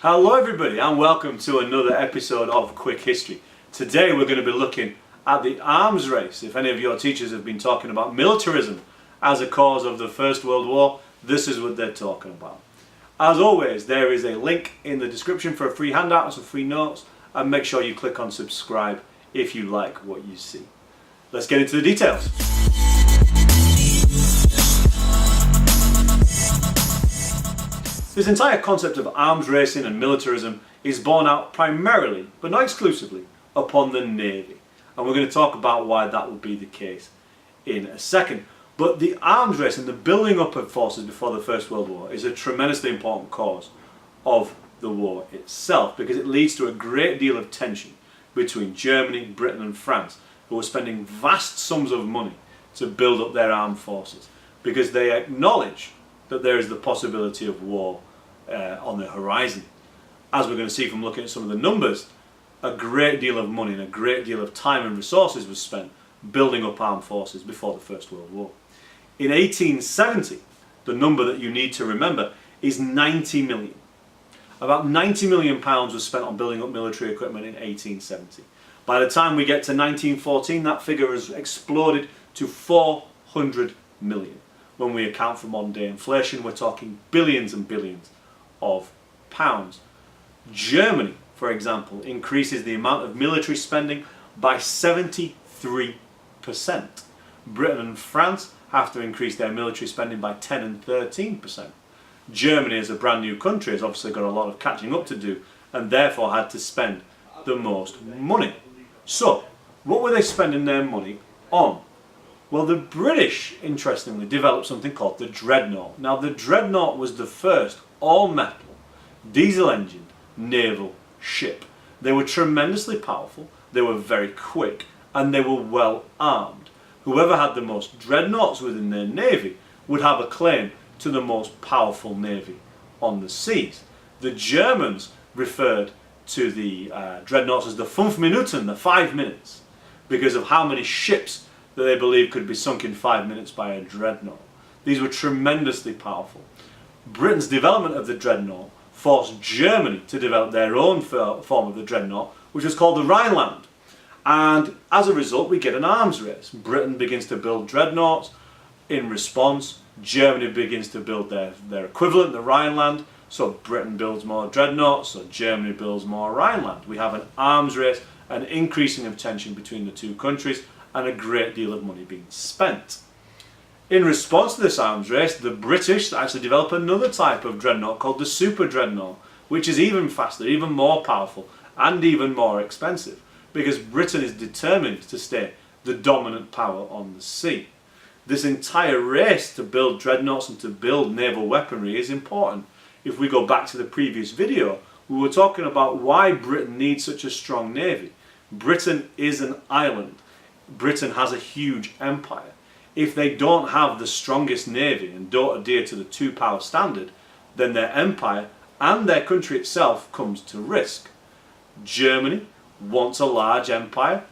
Hello everybody and welcome to another episode of Quick History. Today we're going to be looking at the arms race. If any of your teachers have been talking about militarism as a cause of the First World War, this is what they're talking about. As always, there is a link in the description for a free handout and some free notes, and make sure you click on subscribe if you like what you see. Let's get into the details. This entire concept of arms racing and militarism is borne out primarily, but not exclusively, upon the Navy. And we're going to talk about why that will be the case in a second. But the arms race and the building up of forces before the First World War is a tremendously important cause of the war itself, because it leads to a great deal of tension between Germany, Britain and France, who are spending vast sums of money to build up their armed forces, because they acknowledge that there is the possibility of war on the horizon. As we're going to see from looking at some of the numbers, a great deal of money and a great deal of time and resources was spent building up armed forces before the First World War. In 1870, the number that you need to remember is 90 million. About 90 million pounds was spent on building up military equipment in 1870. By the time we get to 1914, that figure has exploded to 400 million. When we account for modern day inflation, we're talking billions and billions of pounds. Germany, for example, increases the amount of military spending by 73%. Britain and France have to increase their military spending by 10 and 13%. Germany, as a brand new country, has obviously got a lot of catching up to do and therefore had to spend the most money. So, what were they spending their money on? Well, the British, interestingly, developed something called the Dreadnought. Now, the Dreadnought was the first all-metal, diesel-engined naval ship. They were tremendously powerful, they were very quick, and they were well armed. Whoever had the most Dreadnoughts within their navy would have a claim to the most powerful navy on the seas. The Germans referred to the Dreadnoughts as the 5 Minuten, the 5 minutes, because of how many ships that they believed could be sunk in 5 minutes by a Dreadnought. These were tremendously powerful. Britain's development of the Dreadnought forced Germany to develop their own form of the Dreadnought, which was called the Rhineland. And as a result, we get an arms race. Britain begins to build Dreadnoughts. In response, Germany begins to build their equivalent, the Rhineland. So Britain builds more Dreadnoughts, so Germany builds more Rhineland. We have an arms race, an increasing of tension between the two countries, and a great deal of money being spent. In response to this arms race, the British actually develop another type of dreadnought called the Super Dremel, which is even faster, even more powerful, and even more expensive, because Britain is determined to stay the dominant power on the sea. This entire race to build dreadnoughts and to build naval weaponry is important. If we go back to the previous video, we were talking about why Britain needs such a strong navy. Britain is an island. Britain has a huge empire. If they don't have the strongest navy and don't adhere to the two-power standard, then their empire and their country itself comes to risk. Germany wants a large empire.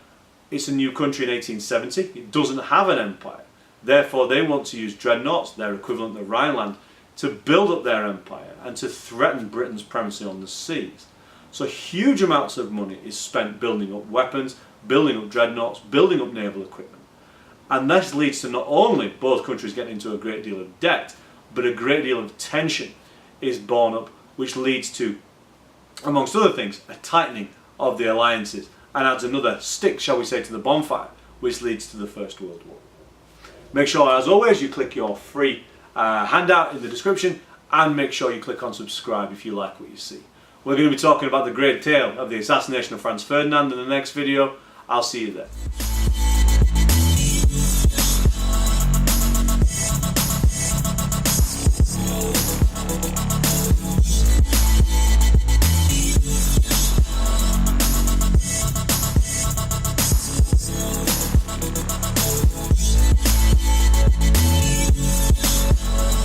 It's a new country in 1870. It doesn't have an empire. Therefore, they want to use dreadnoughts, their equivalent of Rhineland, to build up their empire and to threaten Britain's primacy on the seas. So huge amounts of money is spent building up weapons, building up dreadnoughts, building up naval equipment. And this leads to not only both countries getting into a great deal of debt, but a great deal of tension is born up, which leads to, amongst other things, a tightening of the alliances and adds another stick, shall we say, to the bonfire, which leads to the First World War. Make sure, as always, you click your free handout in the description, and make sure you click on subscribe if you like what you see. We're going to be talking about the great tale of the assassination of Franz Ferdinand in the next video. I'll see you there.